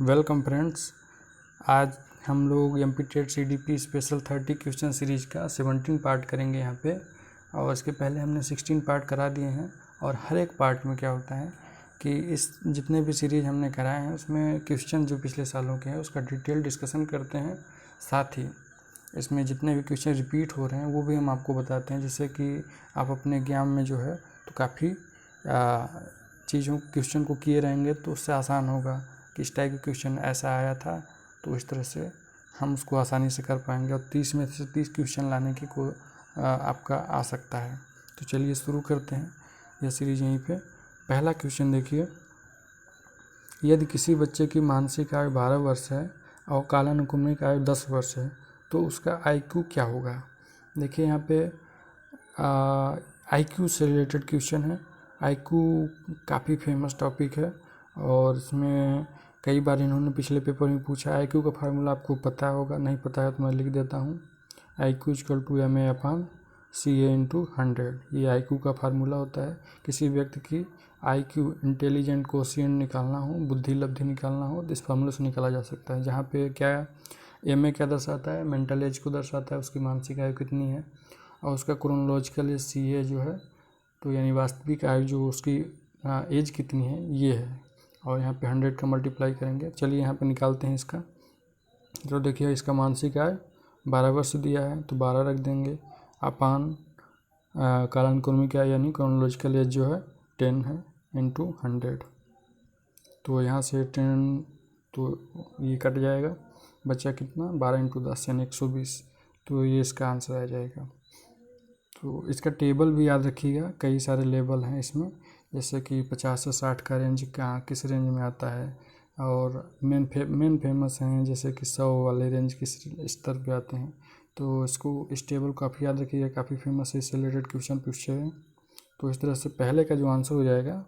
Welcome friends. आज हम लोग MP CDP special 30 question series का 17 पार्ट करेंगे यहाँ पे। और इसके पहले हमने 16 पार्ट करा दिए हैं। और हर एक पार्ट में क्या होता है कि इस जितने भी सीरीज हमने कराए हैं उसमें क्वेश्चन जो पिछले सालों के हैं उसका डिटेल डिस्कशन करते हैं। साथ ही इसमें जितने भी क्वेश्चन रिपीट हो रहे हैं वो भी हम आपको बताते हैं, जिससे कि आप अपने ज्ञान में जो है तो काफ़ी चीज़ों क्वेश्चन को किए रहेंगे तो उससे आसान होगा कि इस टाइप का क्वेश्चन ऐसा आया था तो इस तरह से हम उसको आसानी से कर पाएंगे। और 30 में से 30 क्वेश्चन लाने की को आपका आ सकता है। तो चलिए शुरू करते हैं यह सीरीज यहीं पे। पहला क्वेश्चन देखिए, यदि किसी बच्चे की मानसिक आयु 12 वर्ष है और कालानुक्रमिक आयु 10 वर्ष है तो उसका IQ क्या होगा। देखिए यहाँ पे IQ से रिलेटेड क्वेश्चन है। IQ काफ़ी फेमस टॉपिक है और इसमें कई बार इन्होंने पिछले पेपर में पूछा। IQ का फार्मूला आपको पता होगा, नहीं पता है तो मैं लिख देता हूँ। IQ = MA/CA/100। ये IQ का फार्मूला होता है। किसी व्यक्ति की IQ इंटेलिजेंट कोशिएंट निकालना हो, बुद्धि लब्धि निकालना हो तो इस फार्मूले से निकाला जा सकता है। जहाँ पे क्या MA क्या दर्शाता है, मेंटल एज को दर्शाता है, उसकी मानसिक आयु कितनी है। और उसका क्रोनोलॉजिकल CA जो है तो यानी वास्तविक आयु जो उसकी एज कितनी है ये है। और यहाँ पे 100 का मल्टीप्लाई करेंगे। चलिए यहाँ पे निकालते हैं इसका। तो देखिए इसका मानसिक आयु 12 वर्ष दिया है तो 12 रख देंगे अपान कालानुक्रमिक आयु यानी क्रोनोलॉजिकल एज जो है 10 है इंटू 100। तो यहाँ से 10 तो ये कट जाएगा, बचा कितना 12 × 10 यानी 120। तो ये इसका आंसर आ जाएगा। तो इसका टेबल भी याद रखिएगा, कई सारे लेवल हैं इसमें, जैसे कि 50 से 60 का रेंज कहाँ किस रेंज में आता है। और मेन फेमस हैं जैसे कि 100 वाले रेंज किस स्तर पे आते हैं। तो इसको इस टेबल को काफ़ी याद रखिएगा, काफ़ी फेमस है, इससे रिलेटेड क्वेश्चन पूछे हैं। तो इस तरह से पहले का जो आंसर हो जाएगा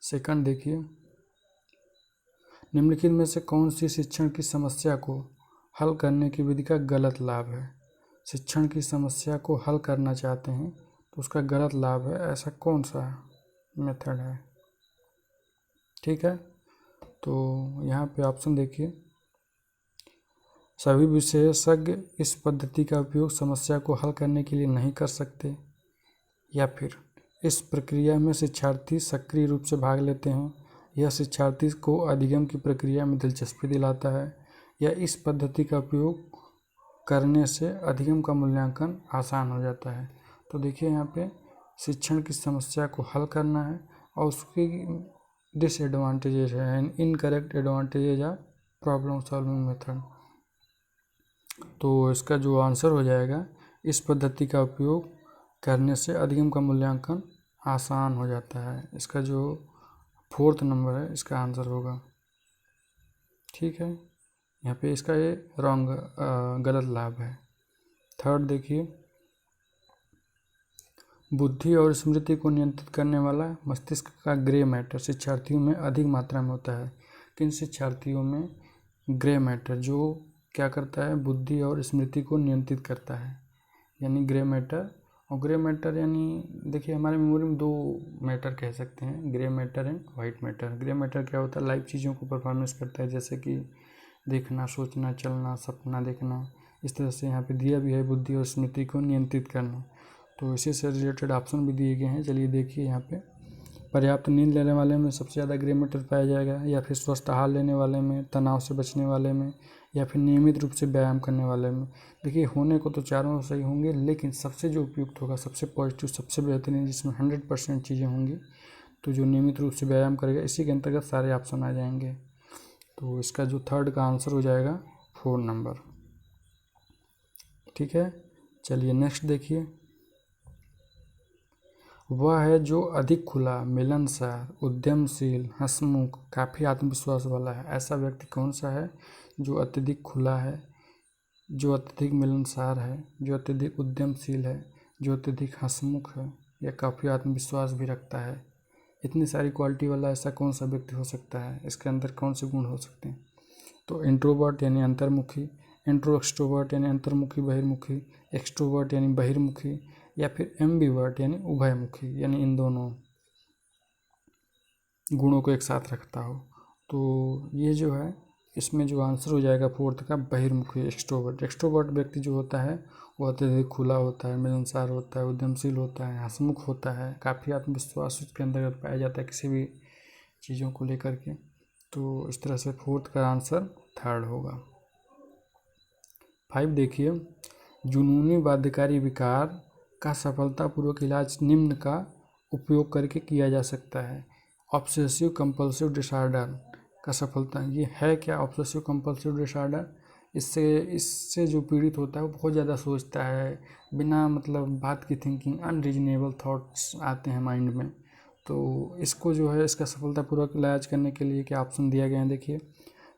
सेकंड देखिए, निम्नलिखित में से कौन सी शिक्षण की समस्या को हल करने की विधि का गलत लाभ है। शिक्षण की समस्या को हल करना चाहते हैं तो उसका गलत लाभ है, ऐसा कौन सा मेथड है। ठीक है, तो यहाँ पे ऑप्शन देखिए, सभी विशेषज्ञ इस पद्धति का उपयोग समस्या को हल करने के लिए नहीं कर सकते, या फिर इस प्रक्रिया में शिक्षार्थी सक्रिय रूप से भाग लेते हैं, यह शिक्षार्थी को अधिगम की प्रक्रिया में दिलचस्पी दिलाता है, या इस पद्धति का उपयोग करने से अधिगम का मूल्यांकन आसान हो जाता है। तो देखिए यहाँ पे शिक्षण की समस्या को हल करना है और उसकी डिसएडवांटेजेस है, इनकरेक्ट एडवांटेजेस या प्रॉब्लम सॉल्विंग मेथड। तो इसका जो आंसर हो जाएगा, इस पद्धति का उपयोग करने से अधिगम का मूल्यांकन आसान हो जाता है। इसका जो 4th नंबर है इसका आंसर होगा। ठीक है, यहाँ पे इसका ये गलत लाभ है। थर्ड देखिए, बुद्धि और स्मृति को नियंत्रित करने वाला मस्तिष्क का ग्रे मैटर शिक्षार्थियों में अधिक मात्रा में होता है। किन शिक्षार्थियों में ग्रे मैटर जो क्या करता है, बुद्धि और स्मृति को नियंत्रित करता है, यानी ग्रे मैटर। और ग्रे मैटर यानी देखिए हमारे मेमोरी में 2 मैटर कह सकते हैं, grey matter and white matter. Grey matter क्या होता है, लाइव चीज़ों को परफॉर्मेंस करता है, जैसे कि देखना, सोचना, चलना, सपना देखना। इस तरह से यहाँ पे दिया भी है बुद्धि और स्मृति को नियंत्रित करना। तो इसी से रिलेटेड ऑप्शन भी दिए गए हैं। चलिए देखिए यहाँ पे, पर्याप्त नींद लेने वाले में सबसे ज़्यादा ग्रे मैटर पाया जाएगा, या फिर स्वस्थ आहार लेने वाले में, तनाव से बचने वाले में, या फिर नियमित रूप से व्यायाम करने वाले में। देखिए होने को तो चारों सही होंगे, लेकिन सबसे जो उपयुक्त होगा, सबसे पॉजिटिव, सबसे बेहतरीन, जिसमें 100% चीज़ें होंगी, तो जो नियमित रूप से व्यायाम करेगा, इसी के अंतर्गत सारे ऑप्शन आ जाएंगे। तो इसका जो 3rd का आंसर हो जाएगा 4 नंबर। ठीक है, चलिए नेक्स्ट देखिए, वह है जो अधिक खुला, मिलनसार, उद्यमशील, हंसमुख, काफ़ी आत्मविश्वास वाला है। ऐसा व्यक्ति कौन सा है जो अत्यधिक खुला है, जो अत्यधिक मिलनसार है, जो अत्यधिक उद्यमशील है, जो अत्यधिक हंसमुख है, या काफ़ी आत्मविश्वास भी रखता है। इतनी सारी क्वालिटी वाला ऐसा कौन सा व्यक्ति हो सकता है, इसके अंदर कौन से गुण हो सकते हैं। तो इंट्रोवर्ट यानी अंतर्मुखी, इंट्रो एक्सट्रोवर्ट यानी अंतर्मुखी बहिर्मुखी, एक्सट्रोवर्ट यानी बहिर्मुखी, या फिर एम्बिवर्ट यानी उभयमुखी, यानी इन दोनों। गुणों को एक साथ रखता हो। तो ये जो है इसमें जो आंसर हो जाएगा फोर्थ का बहिर्मुखी एक्सट्रोवर्ट। एक्सट्रोवर्ट व्यक्ति जो होता है वो अत्यधिक खुला होता है, मिलनसार होता है, उद्यमशील होता है, हंसमुख होता है, काफ़ी आत्मविश्वास उसके अंदर पाया जाता है किसी भी चीज़ों को लेकर के। तो इस तरह से फोर्थ का आंसर थर्ड होगा। 5 देखिए, जुनूनी बाध्यकारी विकार का सफलतापूर्वक इलाज निम्न का उपयोग करके किया जा सकता है। ऑब्सेसिव कंपल्सिव डिसऑर्डर का सफलता, ये है क्या ऑब्सेसिव कंपल्सिव डिसऑर्डर? इससे जो पीड़ित होता है वो बहुत ज़्यादा सोचता है, बिना मतलब बात की थिंकिंग, अनरीजनेबल थॉट्स आते हैं माइंड में। तो इसको जो है इसका सफलतापूर्वक इलाज करने के लिए क्या ऑप्शन दिया गया है देखिए,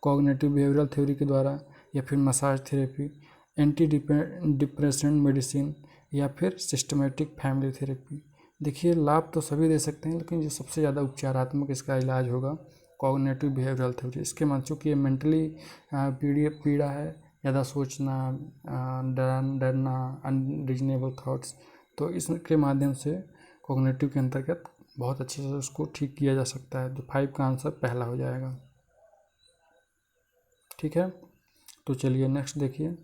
कॉग्निटिव बिहेवियरल थ्योरी के द्वारा, या फिर massage therapy, anti depression medicine, या फिर सिस्टमेटिक फैमिली थेरेपी। देखिए लाभ तो सभी दे सकते हैं, लेकिन जो सबसे ज़्यादा उपचारात्मक इसका इलाज होगा कॉग्निटिव बिहेवियरल थ्योरी। इसके मन चूँकि ये मेंटली पीड़ा है, ज़्यादा सोचना, डरना, अनरीजनेबल थॉट्स, तो इसके माध्यम से कॉग्निटिव के अंतर्गत बहुत अच्छे से उसको ठीक किया जा सकता है। तो 5 का आंसर पहला हो जाएगा। ठीक है, तो चलिए नेक्स्ट देखिए,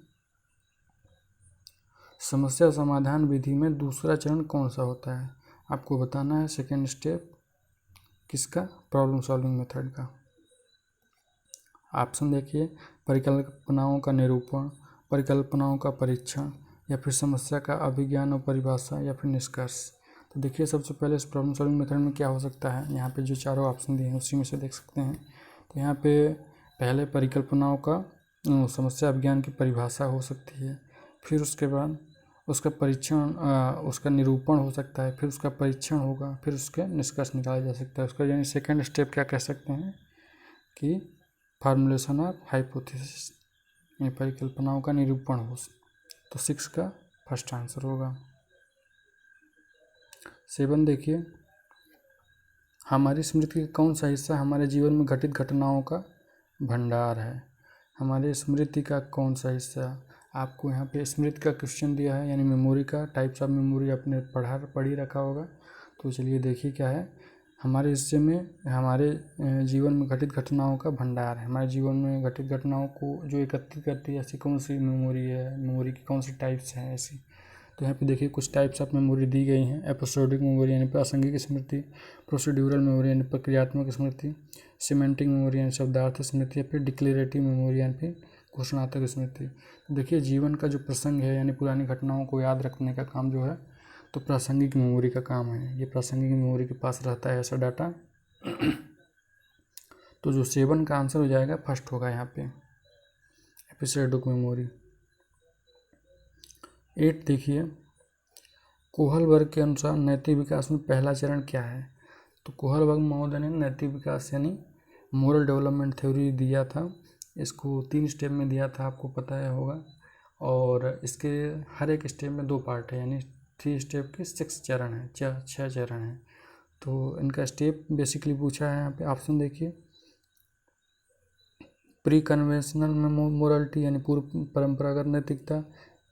समस्या समाधान विधि में दूसरा चरण कौन सा होता है? आपको बताना है सेकेंड स्टेप किसका, प्रॉब्लम सॉल्विंग मेथड का। ऑप्शन देखिए, परिकल्पनाओं का निरूपण, परिकल्पनाओं का परीक्षण, या फिर समस्या का अभिज्ञान और परिभाषा, या फिर निष्कर्ष। तो देखिए सबसे पहले इस प्रॉब्लम सॉल्विंग मेथड में क्या हो सकता है, यहाँ पे जो चारों ऑप्शन दिए हैं उसी में से देख सकते हैं। तो यहाँ पे पहले परिकल्पनाओं का समस्या अभिज्ञान की परिभाषा हो सकती है, फिर उसके बाद उसका परीक्षण, उसका निरूपण हो सकता है, फिर उसका परीक्षण होगा, फिर उसके निष्कर्ष निकाला जा सकता है। उसका यानी सेकेंड स्टेप क्या कह सकते हैं कि फार्मूलेशन ऑफ हाइपोथेसिस, यानी परिकल्पनाओं का निरूपण हो। तो 6 का फर्स्ट आंसर होगा। 7 देखिए, हमारी स्मृति का कौन सा हिस्सा हमारे जीवन में घटित घटनाओं का भंडार है? हमारी स्मृति का कौन सा हिस्सा, आपको यहाँ पे स्मृति का क्वेश्चन दिया है, यानी मेमोरी का, टाइप्स ऑफ मेमोरी आपने पढ़ी रखा होगा। तो चलिए देखिए क्या है, हमारे हिस्से में हमारे जीवन में घटित घटनाओं का भंडार है। हमारे जीवन में घटित घटनाओं को जो एकत्रित करती है ऐसी कौन सी मेमोरी है, मेमोरी की कौन सी टाइप्स हैं ऐसी। तो यहाँ पे देखिए कुछ टाइप्स ऑफ मेमोरी दी गई हैं। एपिसोडिक मेमोरी यानी प्रासंगिक स्मृति, प्रोसीड्यूरल मेमोरी यानी प्रक्रियात्मक स्मृति, सिमेंटिक मेमोरी यानी शब्दार्थ स्मृति, या फिर डिक्लेरेटिव मेमोरी यानी फिर घोषणात्मक स्मृति। देखिए जीवन का जो प्रसंग है यानी पुरानी घटनाओं को याद रखने का काम जो है तो प्रासंगिक मेमोरी का काम है। ये प्रासंगिक मेमोरी के पास रहता है ऐसा डाटा। तो जो 7 का आंसर हो जाएगा फर्स्ट होगा यहाँ पे, एपिसोडिक मेमोरी। 8 देखिए, कोहलबर्ग के अनुसार नैतिक विकास में पहला चरण क्या है? तो कोहलबर्ग महोदय ने नैतिक विकास यानी मोरल डेवलपमेंट थ्योरी दिया था। इसको 3 स्टेप में दिया था, आपको पता है होगा। और इसके हर एक स्टेप में 2 पार्ट है, यानी 3 स्टेप के 6 चरण हैं, 6 चरण हैं। तो इनका स्टेप बेसिकली पूछा है यहाँ पे। ऑप्शन देखिए, प्री कन्वेंशनल मोरलिटी यानी पूर्व परंपरागत नैतिकता,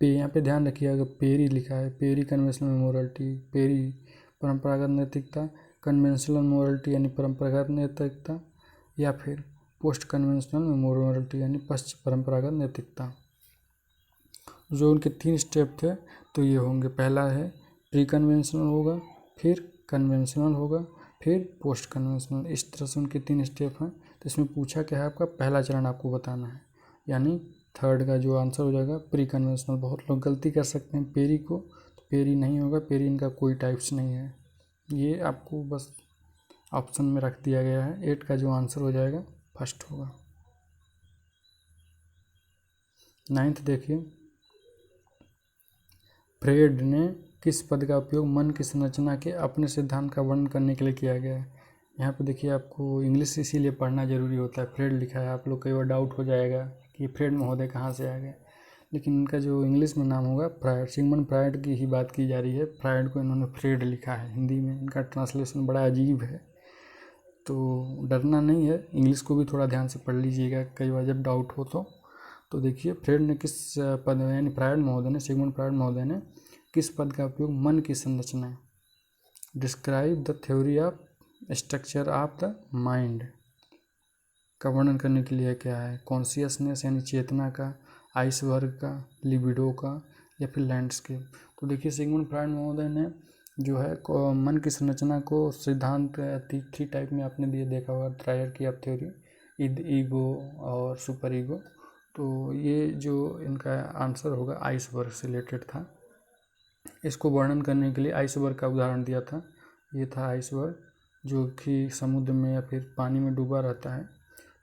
यहाँ पे ध्यान रखिएगा पेरी लिखा है, पेरी कन्वेंशनल मोरलिटी, पेरी परंपरागत नैतिकता, कन्वेंशनल मोरलिटी यानी परंपरागत नैतिकता, या फिर पोस्ट कन्वेंशनल मोरलिटी यानी पश्चिम परंपरागत नैतिकता। जो उनके 3 स्टेप थे तो ये होंगे, पहला है प्री कन्वेंशनल होगा, फिर कन्वेंशनल होगा, फिर पोस्ट कन्वेंशनल। इस तरह से उनके 3 स्टेप हैं। तो इसमें पूछा क्या है, आपका पहला चरण आपको बताना है, यानी थर्ड का जो आंसर हो जाएगा प्री कन्वेंशनल। बहुत लोग गलती कर सकते हैं पेरी को, तो पेरी नहीं होगा, पेरी इनका कोई टाइप्स नहीं है। ये आपको बस ऑप्शन में रख दिया गया है। 8 का जो आंसर हो जाएगा फर्स्ट होगा। 9th देखिए, फ्रेड ने किस पद का उपयोग मन की संरचना के अपने सिद्धांत का वर्णन करने के लिए किया गया है? यहाँ पे देखिए आपको इंग्लिश इसीलिए पढ़ना जरूरी होता है, फ्रेड लिखा है, आप लोग कई बार डाउट हो जाएगा कि फ्रेड महोदय कहाँ से आ गए, लेकिन इनका जो इंग्लिश में नाम होगा फ्रायड, सिगमंड फ्रायड की ही बात की जा रही है। फ्रायड को इन्होंने फ्रेड लिखा है, हिंदी में इनका ट्रांसलेशन बड़ा अजीब है। तो डरना नहीं है, इंग्लिश को भी थोड़ा ध्यान से पढ़ लीजिएगा कई बार जब डाउट हो तो देखिए फ्रेड ने किस पद यानी फ्रायड महोदय ने, सिगमंड फ्रायड महोदय ने किस पद का उपयोग मन की संरचना, describe the theory of structure of the mind का वर्णन करने के लिए क्या है, कॉन्शियसनेस यानी चेतना का, आइसबर्ग का, लिबिडो का, या फिर लैंडस्केप। तो देखिए सिगमुंड फ्रॉइड महोदय ने जो है मन की संरचना को सिद्धांत 3 टाइप में आपने दिए देखा होगा, ट्रायर्की ऑफ थ्योरी, ईगो और सुपर ईगो। तो ये जो इनका आंसर होगा आइसबर्ग से रिलेटेड था। इसको वर्णन करने के लिए आइसबर्ग का उदाहरण दिया था। ये था आइसबर्ग जो कि समुद्र में या फिर पानी में डूबा रहता है।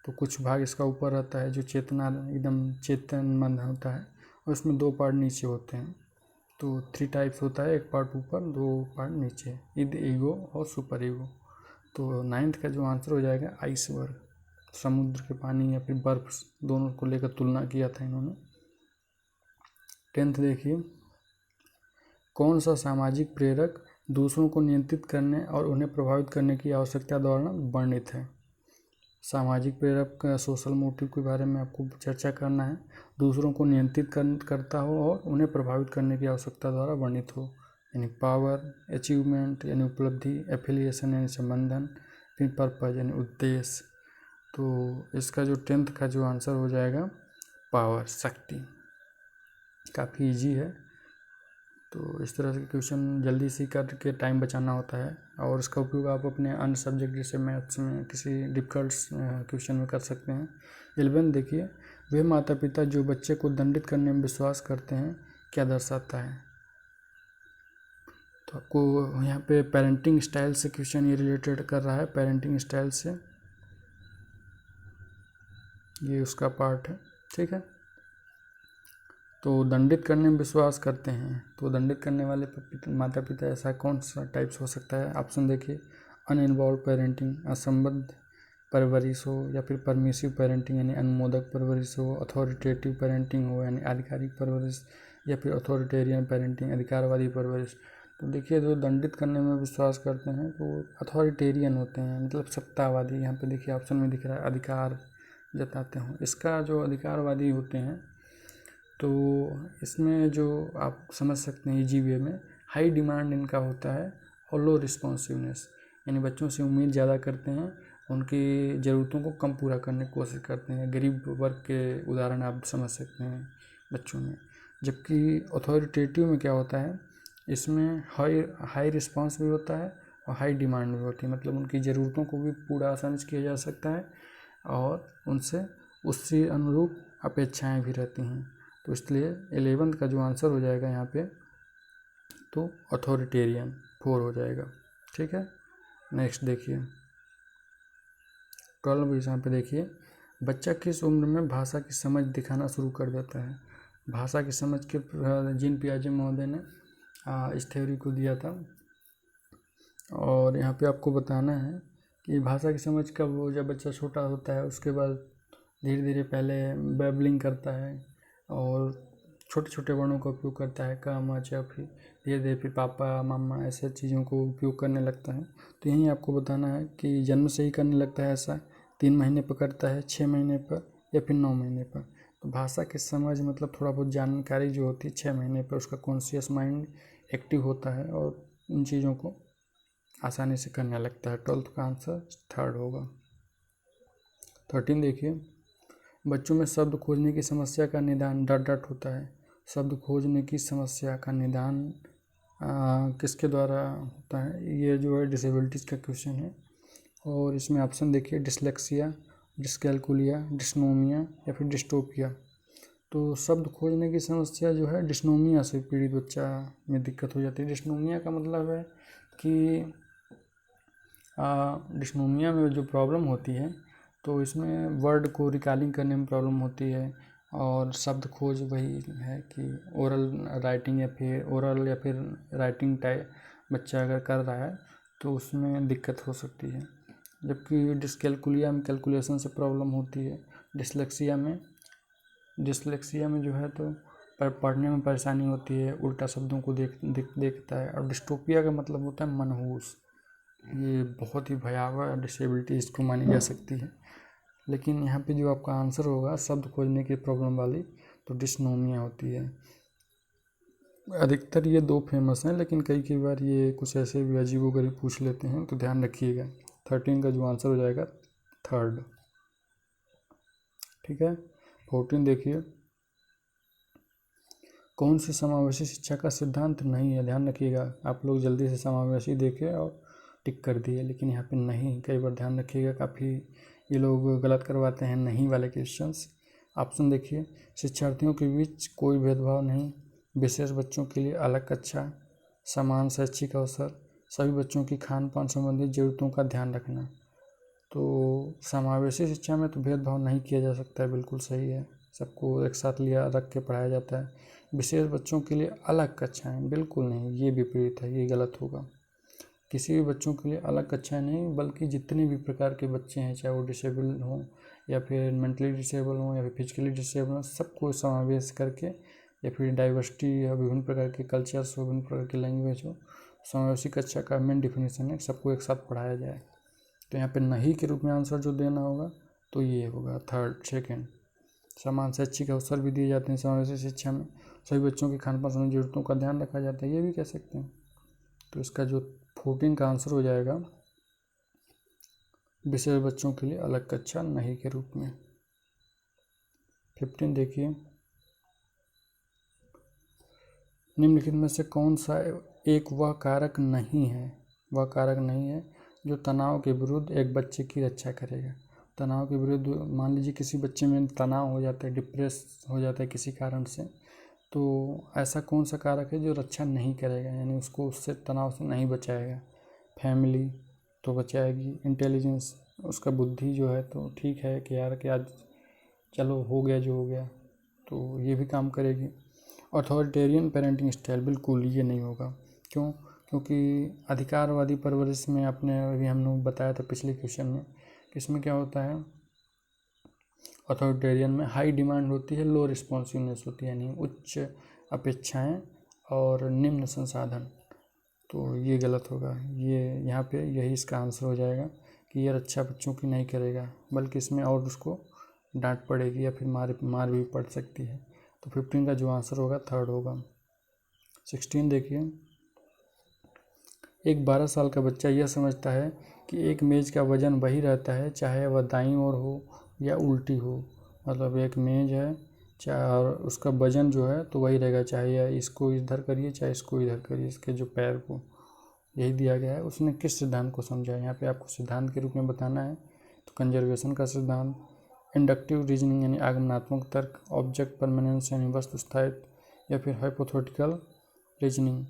तो कुछ भाग इसका ऊपर रहता है जो चेतना एकदम चेतनमंद होता है, और उसमें 2 पार्ट नीचे होते हैं। तो 3 टाइप्स होता है, 1 पार्ट ऊपर 2 पार्ट नीचे, ईगो और सुपर ईगो। तो 9th का जो आंसर हो जाएगा आइसबर्ग, समुद्र के पानी या फिर बर्फ दोनों को लेकर तुलना किया था इन्होंने। 10th देखिए, कौन सा सामाजिक प्रेरक दूसरों को नियंत्रित करने और उन्हें प्रभावित करने की आवश्यकता द्वारा वर्णित है। सामाजिक प्रेरक का सोशल मोटिव के बारे में आपको चर्चा करना है, दूसरों को नियंत्रित करता हो और उन्हें प्रभावित करने की आवश्यकता द्वारा वर्णित हो, यानी पावर, अचीवमेंट यानी उपलब्धि, एफिलिएशन यानी संबंधन, फिर पर्पज यानी उद्देश्य। तो इसका जो 10th का जो आंसर हो जाएगा पावर, शक्ति। काफ़ी इजी है। तो इस तरह के क्वेश्चन जल्दी से करके टाइम बचाना होता है, और इसका उपयोग आप अपने अन्य सब्जेक्ट जैसे मैथ्स में किसी डिफ़िकल्ट क्वेश्चन में कर सकते हैं। 11 देखिए, वे माता पिता जो बच्चे को दंडित करने में विश्वास करते हैं क्या दर्शाता है। तो आपको यहाँ पे पेरेंटिंग स्टाइल से क्वेश्चन ये रिलेटेड कर रहा है, पेरेंटिंग स्टाइल से, ये उसका पार्ट है, ठीक है। तो दंडित करने में विश्वास करते हैं, तो दंडित करने वाले माता पिता ऐसा कौन सा टाइप्स हो सकता है। ऑप्शन देखिए, अनइन्वॉल्व पेरेंटिंग, असंबद्ध परवरिश हो, या फिर परमिसिव पेरेंटिंग यानी अनुमोदक परवरिश हो, अथॉरिटेटिव पेरेंटिंग हो यानी आधिकारिक परवरिश, या फिर अथॉरिटेरियन पेरेंटिंग अधिकारवादी परवरिश। तो देखिए जो दंडित करने में विश्वास करते हैं तो अथॉरिटेरियन होते हैं, मतलब सत्तावादी। यहाँ पे देखिए ऑप्शन में दिख रहा है अधिकार जताते हो, इसका जो अधिकारवादी होते हैं तो इसमें जो आप समझ सकते हैं इजी वे में, हाई डिमांड इनका होता है और लो रिस्पॉन्सिवनेस, यानी बच्चों से उम्मीद ज़्यादा करते हैं, उनकी ज़रूरतों को कम पूरा करने की कोशिश करते हैं। गरीब वर्ग के उदाहरण आप समझ सकते हैं बच्चों में। जबकि अथॉरिटेटिव में क्या होता है, इसमें हाई रिस्पॉन्स भी होता है और हाई डिमांड भी होती है, मतलब उनकी ज़रूरतों को भी पूरा आसानी से किया जा सकता है और उनसे उससे अनुरूप अपेक्षाएं भी रहती हैं। तो इसलिए 11th का जो आंसर हो जाएगा यहाँ पे तो अथॉरिटेरियन 4 हो जाएगा, ठीक है। नेक्स्ट देखिए 12 यहाँ पे देखिए, बच्चा किस उम्र में भाषा की समझ दिखाना शुरू कर देता है। भाषा की समझ के जीन पियाजे महोदय ने इस थ्योरी को दिया था, और यहाँ पे आपको बताना है कि भाषा की समझ कब हो, जब बच्चा छोटा होता है, उसके बाद धीरे धीरे पहले बैबलिंग करता है और छोटे छोटे वर्णों का उपयोग करता है, क म च फिर धीरे धीरे फिर पापा मामा ऐसे चीज़ों को उपयोग करने लगता है। तो यहीं आपको बताना है कि जन्म से ही करने लगता है ऐसा, 3 महीने पर करता है, 6 महीने पर, या फिर 9 महीने पर। तो भाषा की समझ मतलब थोड़ा बहुत जानकारी जो होती है 6 महीने पर उसका कॉन्शियस माइंड एक्टिव होता है और इन चीज़ों को आसानी से करने लगता है। 12th का आंसर 3rd होगा। 13 देखिए, बच्चों में शब्द खोजने की समस्या का निदान डट होता है। शब्द खोजने की समस्या का निदान किसके द्वारा होता है, ये जो है डिसेबिलिटीज़ का क्वेश्चन है, और इसमें ऑप्शन देखिए, डिसलेक्सिया, डिस्कैल्कुलिया, डिस्नोमिया या फिर डिस्टोपिया। तो शब्द खोजने की समस्या जो है डिस्नोमिया से पीड़ित बच्चा में दिक्कत हो जाती है। डिस्नोमिया का मतलब है कि डिस्नोमिया में जो प्रॉब्लम होती है तो इसमें वर्ड को रिकॉलिंग करने में प्रॉब्लम होती है, और शब्द खोज वही है कि ओरल राइटिंग या फिर राइटिंग टाइप बच्चा अगर कर रहा है तो उसमें दिक्कत हो सकती है। जबकि डिस्कैल्कुलिया में कैलकुलेशन से प्रॉब्लम होती है। डिसलेक्सिया में जो है तो पढ़ने में परेशानी होती है, उल्टा शब्दों को देखता है। और डिस्टोपिया का मतलब होता है मनहूस, ये बहुत ही भयावह डिसेबिलिटी इसको मानी जा सकती है। लेकिन यहाँ पे जो आपका आंसर होगा शब्द खोजने की प्रॉब्लम वाली, तो डिस्नोमिया होती है। अधिकतर ये 2 फेमस हैं, लेकिन कई कई बार ये कुछ ऐसे भी अजीबोगरीब पूछ लेते हैं, तो ध्यान रखिएगा। 13 का जो आंसर हो जाएगा थर्ड। ठीक है। 14 देखिए, कौन सी समावेशी शिक्षा का सिद्धांत नहीं है? ध्यान रखिएगा, आप लोग जल्दी से समावेशी देखे और टिक कर दिए, लेकिन यहाँ पे नहीं। कई बार ध्यान रखिएगा, काफ़ी ये लोग गलत करवाते हैं नहीं वाले क्वेश्चंस। ऑप्शन देखिए, शिक्षार्थियों के बीच कोई भेदभाव नहीं, विशेष बच्चों के लिए अलग कक्षा, समान शैक्षिक अवसर, सभी बच्चों की खान पान संबंधी ज़रूरतों का ध्यान रखना। तो समावेशी शिक्षा में तो भेदभाव नहीं किया जा सकता है, बिल्कुल सही है। सबको एक साथ लिया रख के पढ़ाया जाता है। विशेष बच्चों के लिए अलग कक्षाएं, बिल्कुल नहीं, ये विपरीत है, ये गलत होगा। किसी भी बच्चों के लिए अलग कक्षाएं नहीं, बल्कि जितने भी प्रकार के बच्चे हैं, चाहे वो डिसेबल हों या फिर मेंटली डिसेबल हों या फिर फिजिकली डिसेबल हों, सबको समावेश करके, या फिर डाइवर्सिटी या विभिन्न प्रकार के कल्चर्स हो, विभिन्न प्रकार की लैंग्वेज हो, समावेशी कक्षा का मेन डिफिनीसन है सबको एक साथ पढ़ाया जाए। तो यहाँ पे नहीं के रूप में आंसर जो देना होगा तो ये होगा सेकेंड। समान शैक्षिक अवसर भी दिए जाते हैं समावेशी शिक्षा में, सभी बच्चों की खान पान संबंधी जरूरतों का ध्यान रखा जाता है, ये भी कह सकते हैं। तो इसका जो 14 का आंसर हो जाएगा विशेष बच्चों के लिए अलग कक्षा नहीं के रूप में। 15 देखिए, निम्नलिखित में से कौन सा एक वह कारक नहीं है जो तनाव के विरुद्ध एक बच्चे की रक्षा करेगा। तनाव के विरुद्ध, मान लीजिए किसी बच्चे में तनाव हो जाता है, डिप्रेस हो जाता है किसी कारण से, तो ऐसा कौन सा कारक है जो रक्षा नहीं करेगा, यानी उसको उससे तनाव से नहीं बचाएगा। फैमिली तो बचाएगी, इंटेलिजेंस, उसका बुद्धि जो है तो ठीक है कि यार कि आज चलो हो गया जो हो गया, तो ये भी काम करेगी। अथॉरिटेरियन पेरेंटिंग स्टाइल, बिल्कुल ये नहीं होगा। क्यों? क्योंकि अधिकारवादी परवरिश में आपने अभी हम लोग बताया था पिछले क्वेश्चन में कि इसमें क्या होता है, अथॉरिटेरियन में हाई डिमांड होती है, लो रिस्पॉन्सिवनेस होती है, यानी उच्च अपेक्षाएं और निम्न संसाधन। तो ये गलत होगा, ये यहाँ पे यही इसका आंसर हो जाएगा कि ये रक्षा बच्चों की नहीं करेगा, बल्कि इसमें और उसको डांट पड़ेगी या फिर मार भी पड़ सकती है। तो 15 का जो आंसर होगा थर्ड होगा। 16 देखिए, एक 12 साल का बच्चा यह समझता है कि एक मेज़ का वजन वही रहता है चाहे वह दाईं ओर हो या उल्टी हो। मतलब एक मेज़ है, चाहे और उसका वजन जो है तो वही रहेगा, चाहे या इसको इधर करिए चाहे इसको इधर करिए, इसके जो पैर को, यही दिया गया है। उसने किस सिद्धांत को समझा है? यहाँ पे आपको सिद्धांत के रूप में बताना है। तो कंजर्वेशन का सिद्धांत, इंडक्टिव रीजनिंग यानी आगमनात्मक तर्क, ऑब्जेक्ट परमानेंस यानी वस्तु स्थायित्व, या फिर हाइपोथेटिकल रीजनिंग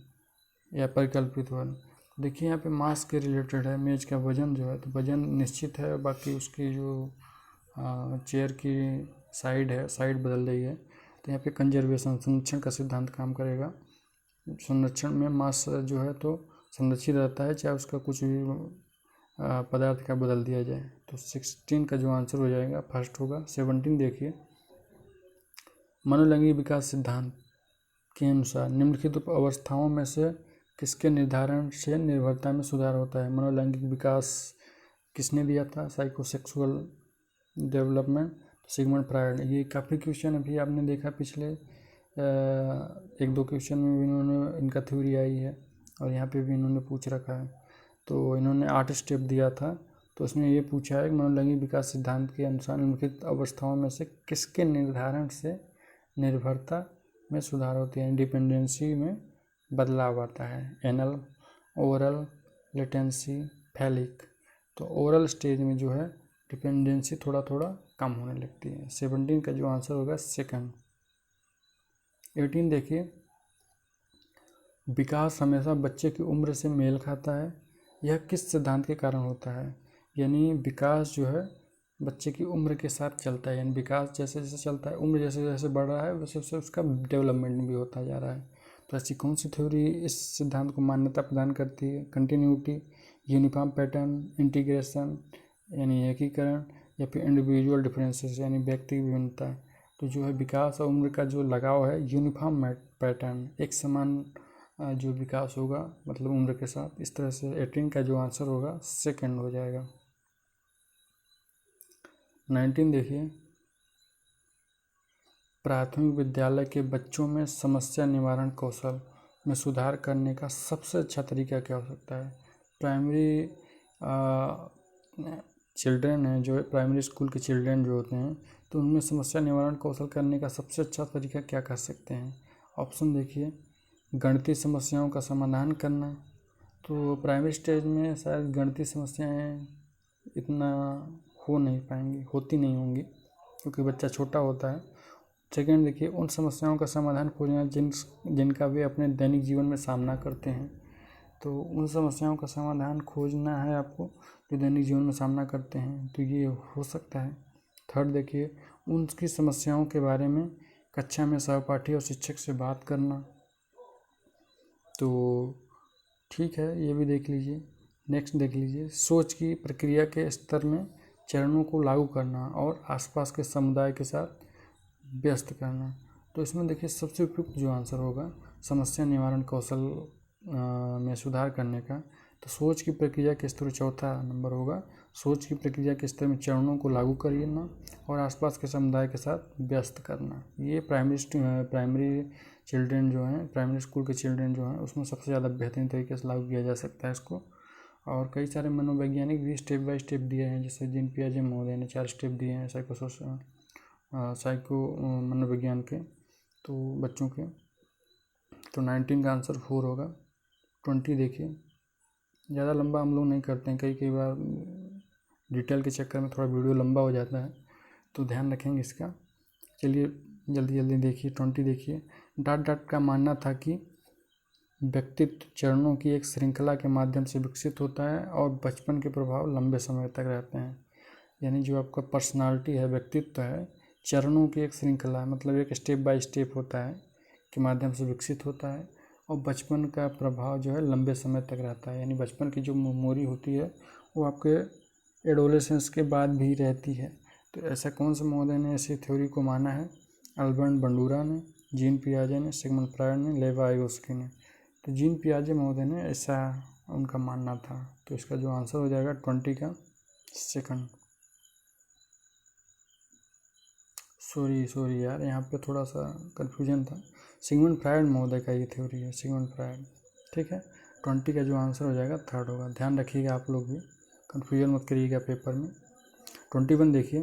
या परिकल्पित वर्ग। देखिए यहाँ पे मास के रिलेटेड है, मेज का वजन जो है तो वजन निश्चित है, बाकी उसकी जो चेयर की साइड है, साइड बदल रही है। तो यहाँ पे कंजर्वेशन, संरक्षण का सिद्धांत काम करेगा। संरक्षण में मास जो है तो संरक्षित रहता है, चाहे उसका कुछ भी पदार्थ का बदल दिया जाए। तो 16 का जो आंसर हो जाएगा फर्स्ट होगा। 17 देखिए, मनोलैंगिक विकास सिद्धांत के अनुसार निम्नलिखित अवस्थाओं में से किसके निर्धारण से निर्भरता में सुधार होता है? मनोलैंगिक विकास किसने दिया था? Psychosexual development, Sigmund Freud. ये काफ़ी क्वेश्चन अभी आपने देखा पिछले 1-2 क्वेश्चन में भी इन्होंने इनका थ्योरी आई है, और यहाँ पे भी इन्होंने पूछ रखा है। तो इन्होंने 8 स्टेप दिया था, तो उसमें ये पूछा है कि मनोलैंगिक विकास सिद्धांत के अनुसार निम्नलिखित अवस्थाओं में से किसके निर्धारण से निर्भरता में सुधार होती है, डिपेंडेंसी में बदलाव आता है। Anal, oral, latency, phallic. तो ओरल स्टेज में जो है डिपेंडेंसी थोड़ा थोड़ा कम होने लगती है। 17 का जो आंसर होगा सेकंड। 18 देखिए, विकास हमेशा बच्चे की उम्र से मेल खाता है, यह किस सिद्धांत के कारण होता है? यानी विकास जो है बच्चे की उम्र के साथ चलता है, यानी विकास जैसे जैसे चलता है, उम्र जैसे जैसे बढ़ रहा है वैसे वैसे उसका डेवलपमेंट भी होता जा रहा है। तो ऐसी कौन सी थ्योरी इस सिद्धांत को मान्यता प्रदान करती है? कंटिन्यूटी, यूनिफॉर्म पैटर्न, इंटीग्रेशन यानी एकीकरण, या फिर इंडिविजुअल डिफरेंसेस यानी व्यक्ति विभिन्नता। तो जो है विकास और उम्र का जो लगाव है, यूनिफॉर्म पैटर्न, एक समान जो विकास होगा मतलब उम्र के साथ, इस तरह से 18 का जो आंसर होगा सेकंड हो जाएगा। 19 देखिए, प्राथमिक विद्यालय के बच्चों में समस्या निवारण कौशल में सुधार करने का सबसे अच्छा तरीका क्या हो सकता है। प्राइमरी चिल्ड्रेन हैं जो प्राइमरी स्कूल के चिल्ड्रेन जो होते हैं, तो उनमें समस्या निवारण कौशल करने का सबसे अच्छा तरीका क्या कर सकते हैं। ऑप्शन देखिए, गणितीय समस्याओं का समाधान करना। तो प्राइमरी स्टेज में शायद गणितीय समस्याएं इतना होती नहीं होंगी क्योंकि बच्चा छोटा होता है। सेकेंड देखिए, उन समस्याओं का समाधान खोजना जिनका वे अपने दैनिक जीवन में सामना करते हैं। तो उन समस्याओं का समाधान खोजना है आपको जो दैनिक जीवन में सामना करते हैं, तो ये हो सकता है। थर्ड देखिए, उनकी समस्याओं के बारे में कक्षा में सहपाठी और शिक्षक से बात करना। तो ठीक है, ये भी देख लीजिए। नेक्स्ट देख लीजिए, सोच की प्रक्रिया के स्तर में चरणों को लागू करना और आसपास के समुदाय के साथ व्यस्त करना। तो इसमें देखिए सबसे उपयुक्त जो आंसर होगा समस्या निवारण कौशल में सुधार करने का, तो सोच की प्रक्रिया के स्तर, चौथा नंबर होगा, सोच की प्रक्रिया के स्तर में चरणों को लागू करना और आसपास के समुदाय के साथ व्यस्त करना। ये प्राइमरी चिल्ड्रेन जो हैं, प्राइमरी स्कूल के चिल्ड्रेन जो हैं, उसमें सबसे ज़्यादा बेहतरीन तरीके से लागू किया जा सकता है इसको। और कई सारे मनोवैज्ञानिक भी स्टेप बाय स्टेप दिए हैं, जैसे जीन पियाजे महोदय ने 4 स्टेप दिए हैं साइको मनोविज्ञान के, तो बच्चों के। तो 19 का आंसर 4 होगा। 20 देखिए, ज़्यादा लंबा हम लोग नहीं करते हैं, कई बार डिटेल के चक्कर में थोड़ा वीडियो लंबा हो जाता है, तो ध्यान रखेंगे इसका। चलिए जल्दी जल्दी देखिए। 20 देखिए, डाट का मानना था कि व्यक्तित्व चरणों की एक श्रृंखला के माध्यम से विकसित होता है और बचपन के प्रभाव लंबे समय तक रहते हैं। यानी जो आपका पर्सनालिटी है, व्यक्तित्व है, चरणों की एक श्रृंखला, मतलब एक स्टेप बाय स्टेप होता है के माध्यम से विकसित होता है और बचपन का प्रभाव जो है लंबे समय तक रहता है। यानी बचपन की जो मेमोरी होती है वो आपके एडोलेसेंस के बाद भी रहती है। तो ऐसा कौन से महोदय ने ऐसी थ्योरी को माना है? अल्बर्ट बंडूरा ने, जीन पियाजे ने, सिगमंड फ्रायड ने, लेव वाइगोस्की ने। तो जीन पियाजे महोदय ने ऐसा उनका मानना था। तो इसका जो आंसर हो जाएगा 20 का सेकंड। सॉरी यार, यहाँ पे थोड़ा सा कन्फ्यूजन था। सिगमंड फ्रायड महोदय का ये थ्योरी है, सिगमंड फ्रायड। ठीक है, 20 का जो आंसर हो जाएगा 3rd होगा। ध्यान रखिएगा आप लोग भी, कन्फ्यूजन मत करिएगा पेपर में। 21 देखिए,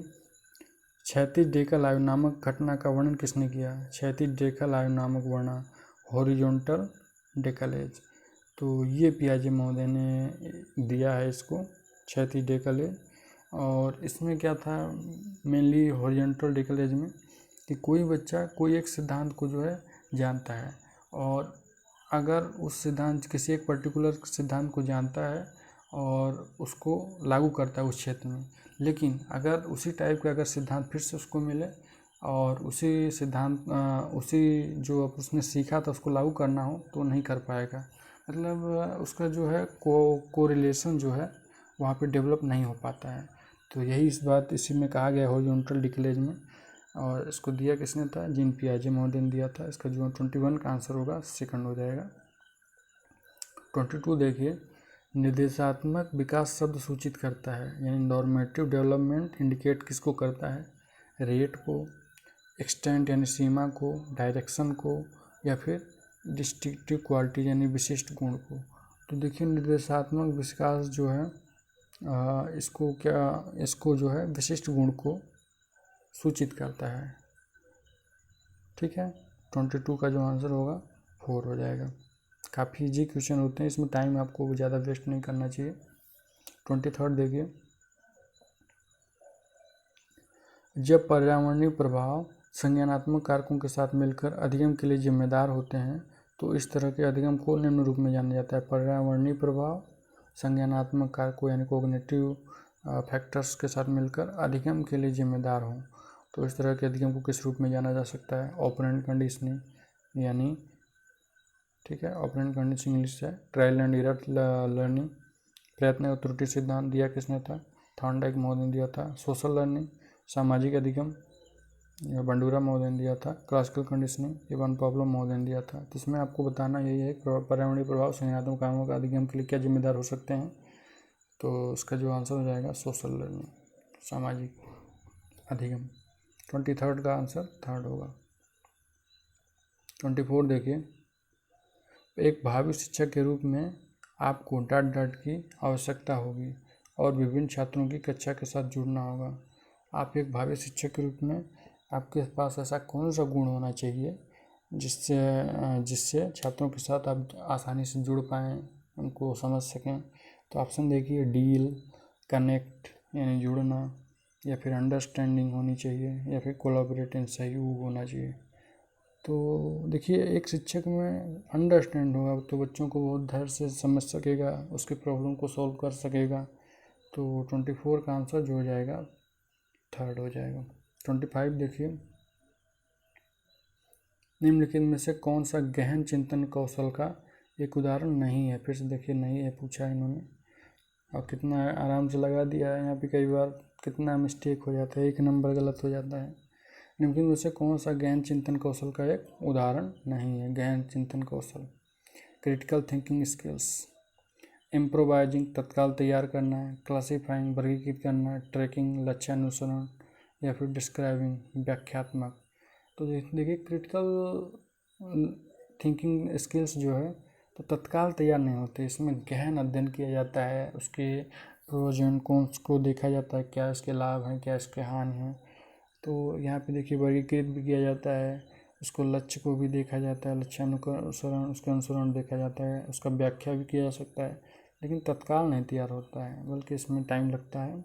क्षैतिज डेकल आयु नामक घटना का वर्णन किसने किया? क्षैतिज डेकल आयु नामक वर्णन, हॉरिजॉन्टल डेकलेज। तो ये पियाजे महोदय ने दिया है इसको, क्षैतिज डेकलेज। और इसमें क्या था, मेनली हॉरिजॉन्टल डेकलेज में, कि कोई बच्चा कोई एक सिद्धांत को जो है जानता है और अगर उस सिद्धांत, किसी एक पर्टिकुलर सिद्धांत को जानता है और उसको लागू करता है उस क्षेत्र में, लेकिन अगर उसी टाइप का अगर सिद्धांत फिर से उसको मिले और उसी सिद्धांत उसी जो उसने सीखा था उसको लागू करना हो तो नहीं कर पाएगा। मतलब उसका जो है कोरिलेशन जो है वहाँ पे डेवलप नहीं हो पाता है। तो यही इसी में कहा गया हॉरिजॉन्टल डेकलेज में। और इसको दिया किसने था? जीन पियाजे महोदय ने दिया था। इसका जो 21 का आंसर होगा 2nd हो जाएगा। 22 देखिए, निर्देशात्मक विकास शब्द सूचित करता है, यानी नॉर्मेटिव डेवलपमेंट इंडिकेट किसको करता है? रेट को, एक्सटेंट यानी सीमा को, डायरेक्शन को, या फिर डिस्टिंक्टिव क्वालिटी यानी विशिष्ट गुण को। तो देखिए निर्देशात्मक विकास जो है इसको जो है विशिष्ट गुण को सूचित करता है। ठीक है, 22 का जो आंसर होगा 4 हो जाएगा। काफ़ी इजी क्वेश्चन होते हैं, इसमें टाइम आपको ज़्यादा वेस्ट नहीं करना चाहिए। 23rd देखिए, जब पर्यावरणीय प्रभाव संज्ञानात्मक कारकों के साथ मिलकर अधिगम के लिए जिम्मेदार होते हैं तो इस तरह के अधिगम को निम्न रूप में जाना जाता है। पर्यावरणीय प्रभाव संज्ञानात्मक कारकों यानी कोग्निटिव फैक्टर्स के साथ मिलकर अधिगम के लिए जिम्मेदार हों तो इस तरह के अधिगम को किस रूप में जाना जा सकता है? ऑपरेंट कंडीशनिंग यानी, ठीक है, ऑपरेंट कंडीशनिंग इंग्लिश है, ट्रायल एंड एरर लर्निंग, प्रयत्न और त्रुटि सिद्धांत दिया किसने था? थॉर्नडाइक महोदय ने दिया था। सोशल लर्निंग, सामाजिक अधिगम, बंडूरा महोदय ने दिया था। क्लासिकल कंडीशनिंग, इवान पाब्लो महोदय ने दिया था। तो इसमें आपको बताना यही है पर्यावरणीय प्रभाव संज्ञानात्मक कारणों का अधिगम के लिए क्या जिम्मेदार हो सकते हैं। तो इसका जो आंसर हो जाएगा सोशल लर्निंग, सामाजिक अधिगम। 23rd का आंसर 3rd होगा। 24 देखिए, एक भावी शिक्षक के रूप में आपको डांट डांट की आवश्यकता होगी और विभिन्न छात्रों की कक्षा के साथ जुड़ना होगा। आप एक भावी शिक्षक के रूप में आपके पास ऐसा कौन सा गुण होना चाहिए जिससे जिससे छात्रों के साथ आप आसानी से जुड़ पाएँ, उनको समझ सकें। तो ऑप्शन देखिए, डील, कनेक्ट यानी जुड़ना, या फिर अंडरस्टैंडिंग होनी चाहिए, या फिर कोलैबोरेटिव सहयोग होना चाहिए। तो देखिए, एक शिक्षक में अंडरस्टैंड होगा तो बच्चों को बहुत धैर्य से समझ सकेगा, उसकी प्रॉब्लम को सॉल्व कर सकेगा। तो 24 का आंसर जो हो जाएगा थर्ड हो जाएगा। 25 देखिए, निम्नलिखित में से कौन सा गहन चिंतन कौशल का एक उदाहरण नहीं है। फिर से देखिए, नहीं है पूछा है इन्होंने, और कितना आराम से लगा दिया है। यहाँ पे कई बार कितना मिस्टेक हो जाता है, एक नंबर गलत हो जाता है। निम्नलिखित में से कौन सा गहन चिंतन कौशल का एक उदाहरण नहीं है। गहन चिंतन कौशल, क्रिटिकल थिंकिंग स्किल्स, इम्प्रोवाइजिंग तत्काल तैयार करना है, क्लासीफाइंग वर्गीकृत करना, ट्रैकिंग लक्ष्यानुसरण, या फिर डिस्क्राइबिंग व्याख्यात्मक। तो देखिए, क्रिटिकल थिंकिंग स्किल्स जो है तो तत्काल तैयार नहीं होते, इसमें गहन अध्ययन किया जाता है, उसके प्रोज एंड कॉन्स को देखा जाता है, क्या इसके लाभ हैं, क्या इसके हानि हैं। तो यहाँ पे देखिए, वर्गीकृत भी किया जाता है, उसको लक्ष्य को भी देखा जाता है, लक्ष्यानुसरण, उसका अनुसरण देखा जाता है, उसका व्याख्या भी किया जा सकता है, लेकिन तत्काल नहीं तैयार होता है, बल्कि इसमें टाइम लगता है।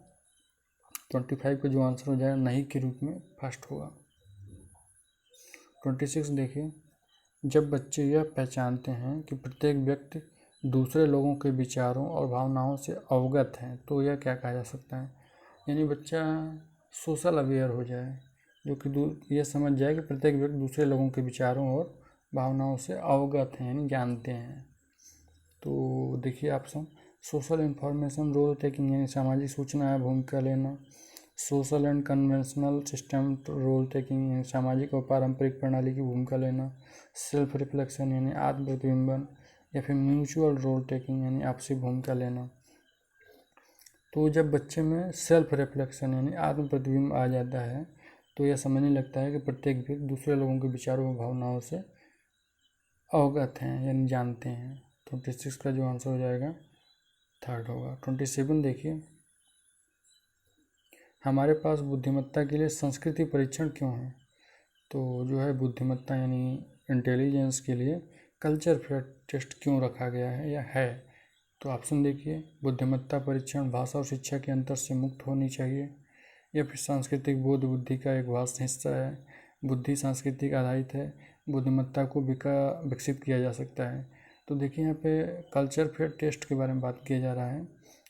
25 का जो आंसर हो जाएगा नहीं के रूप में फर्स्ट होगा। 26 देखिए, जब बच्चे यह पहचानते हैं कि प्रत्येक व्यक्ति दूसरे लोगों के विचारों और भावनाओं से अवगत है, तो यह क्या कहा जा सकता है। यानी बच्चा सोशल अवेयर हो जाए, जो कि यह समझ जाए कि प्रत्येक व्यक्ति दूसरे लोगों के विचारों और भावनाओं से अवगत हैं, यानी जानते हैं। तो देखिए option, social information role taking यानी सामाजिक सूचना या भूमिका लेना, social and conventional system role taking यानी सामाजिक और पारंपरिक प्रणाली की भूमिका लेना, सेल्फ रिफ्लेक्शन यानी आत्म प्रतिबिंबन, या फिर म्यूचुअल रोल टेकिंग यानी आपसी भूमिका लेना। तो जब बच्चे में सेल्फ रिफ्लेक्शन यानी आत्म प्रतिबिंब आ जाता है तो यह समझने लगता है कि प्रत्येक व्यक्ति दूसरे लोगों के विचारों और भावनाओं से अवगत हैं यानी जानते हैं। 26 का जो आंसर हो जाएगा थर्ड होगा। 27 देखिए, हमारे पास बुद्धिमत्ता के लिए संस्कृति परीक्षण क्यों है। तो जो है बुद्धिमत्ता यानी इंटेलिजेंस के लिए कल्चर फेयर टेस्ट क्यों रखा गया है या है। तो ऑप्शन देखिए, बुद्धिमत्ता परीक्षण भाषा और शिक्षा के अंतर से मुक्त होनी चाहिए, या फिर सांस्कृतिक बोध बुद्धि का एक भाग हिस्सा है, बुद्धि सांस्कृतिक आधारित है, बुद्धिमत्ता को विकसित किया जा सकता है। तो देखिए, यहाँ पे कल्चर फेयर टेस्ट के बारे में बात किया जा रहा है,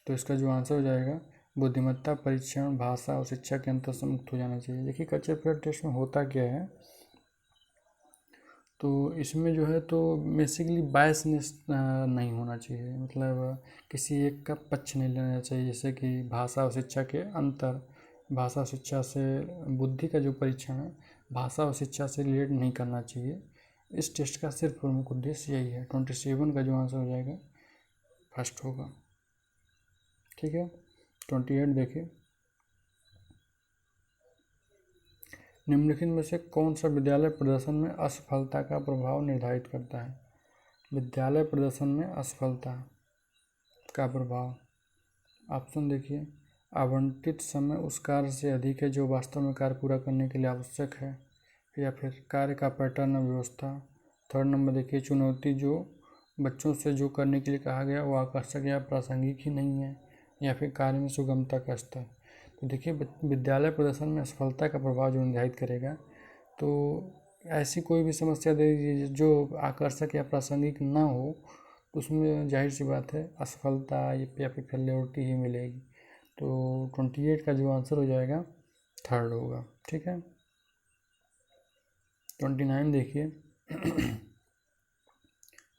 तो इसका जो आंसर हो जाएगा बुद्धिमत्ता परीक्षण भाषा और शिक्षा के अंतर से मुक्त हो जाना चाहिए। देखिए, कल्चर फेयर टेस्ट में होता क्या है, तो इसमें जो है तो बेसिकली बायसनेस नहीं होना चाहिए, मतलब किसी एक का पक्ष नहीं लेना चाहिए। जैसे कि भाषा और शिक्षा के अंतर, भाषा और शिक्षा से बुद्धि का जो परीक्षण है भाषा और शिक्षा से रिलेट नहीं करना चाहिए। इस टेस्ट का सिर्फ प्रमुख उद्देश्य यही है। 27 का जो आंसर हो जाएगा फर्स्ट होगा। ठीक है। 28 देखिए, निम्नलिखित में से कौन सा विद्यालय प्रदर्शन में असफलता का प्रभाव निर्धारित करता है। विद्यालय प्रदर्शन में असफलता का प्रभाव, ऑप्शन देखिए, आवंटित समय उस कार्य से अधिक है जो वास्तव में कार्य पूरा करने के लिए आवश्यक है, या फिर कार्य का पैटर्न और व्यवस्था। थर्ड नंबर देखिए, चुनौती जो बच्चों से जो करने के लिए कहा गया वो आकर्षक या प्रासंगिक ही नहीं है, या फिर कार्य में सुगमता का स्तर। तो देखिए, विद्यालय प्रदर्शन में असफलता का प्रभाव जो निर्धारित करेगा, तो ऐसी कोई भी समस्या दे दीजिए जो आकर्षक या प्रासंगिक ना हो, तो उसमें जाहिर सी बात है असफलता या फिर फेल्योरिटी ही मिलेगी। तो 28 का जो आंसर हो जाएगा थर्ड होगा। ठीक है। 29 देखिए,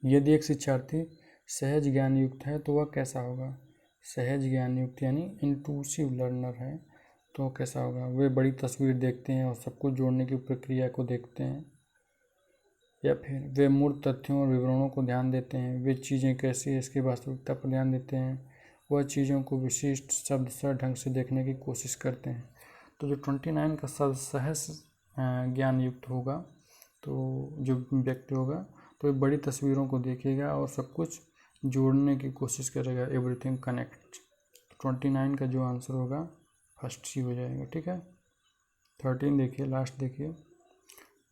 यदि एक शिक्षार्थी सहज ज्ञान युक्त है तो वह कैसा होगा। सहज ज्ञान युक्त यानी इंट्यूसिव लर्नर है तो कैसा होगा। वे बड़ी तस्वीर देखते हैं और सबको जोड़ने की प्रक्रिया को देखते हैं, या फिर वे मूर्त तथ्यों और विवरणों को ध्यान देते हैं। वे चीज़ें कैसी है इसकी वास्तविकता पर ध्यान देते हैं। वह चीज़ों को विशिष्ट शब्दशः ढंग से देखने की कोशिश करते हैं। तो जो 29 का सहज ज्ञान युक्त होगा तो जो व्यक्ति होगा तो ये बड़ी तस्वीरों को देखेगा और सब कुछ जोड़ने की कोशिश करेगा, एवरीथिंग कनेक्ट। 29 का जो आंसर होगा फर्स्ट सी हो जाएगा, ठीक है। 13 देखिए, लास्ट देखिए,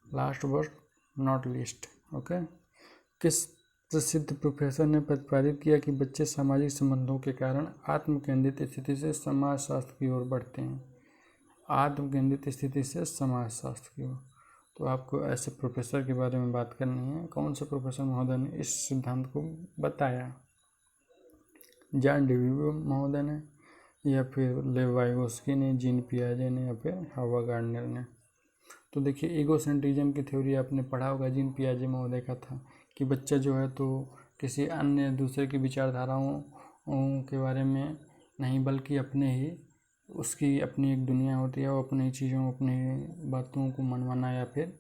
last but not least, okay. किस प्रसिद्ध प्रोफेसर ने प्रतिपादित किया कि बच्चे सामाजिक संबंधों के कारण आत्मकेंद्रित स्थिति से समाजशास्त्र की ओर बढ़ते हैं? आत्मकेंद्रित स्थिति से समाजशास्त्र की ओर, तो आपको ऐसे प्रोफेसर के बारे में बात करनी है। कौन से प्रोफेसर महोदय ने इस सिद्धांत को बताया? जॉन डेवी महोदय ने, या फिर लेव वाइगोस्की ने, जीन पियाजे ने, या फिर हवा गार्डनर ने? तो देखिए, ईगोसेंट्रिज्म की थ्योरी आपने पढ़ा होगा, जीन पियाजे महोदय का था कि बच्चा जो है तो किसी अन्य दूसरे की विचारधाराओं के बारे में नहीं, बल्कि अपने ही, उसकी अपनी एक दुनिया होती है, वो अपनी चीज़ों, अपनी बातों को मनवाना या फिर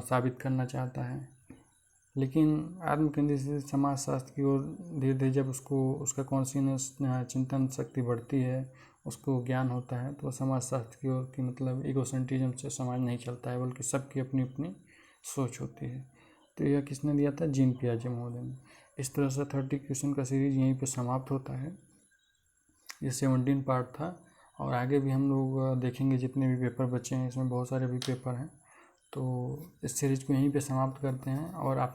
साबित करना चाहता है। लेकिन आत्मकेंद्रित समाजशास्त्र की ओर धीरे धीरे जब उसको उसका कॉन्शियसनेस, चिंतन शक्ति बढ़ती है, उसको ज्ञान होता है, तो समाजशास्त्र की ओर की मतलब ईगोसेंट्रिज्म से समाज नहीं चलता है, बल्कि सबकी अपनी अपनी सोच होती है। तो यह किसने दिया था? जीन पियाजे महोदय ने। इस तरह से 30 क्वेश्चन का सीरीज यहीं पे समाप्त होता है। ये 17 पार्ट था और आगे भी हम लोग देखेंगे जितने भी पेपर बचे हैं, इसमें बहुत सारे भी पेपर हैं। तो इस सीरीज को यहीं पे समाप्त करते हैं और आप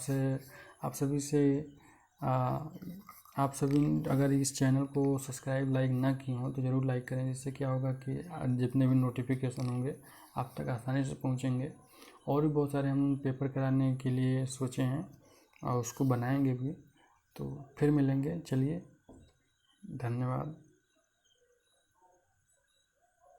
सभी अगर इस चैनल को सब्सक्राइब लाइक ना किए हो तो ज़रूर लाइक करें। जिससे क्या होगा कि जितने भी नोटिफिकेशन होंगे आप तक आसानी से पहुंचेंगे। और भी बहुत सारे हम पेपर कराने के लिए सोचे हैं और उसको बनाएंगे भी। तो फिर मिलेंगे, चलिए, धन्यवाद।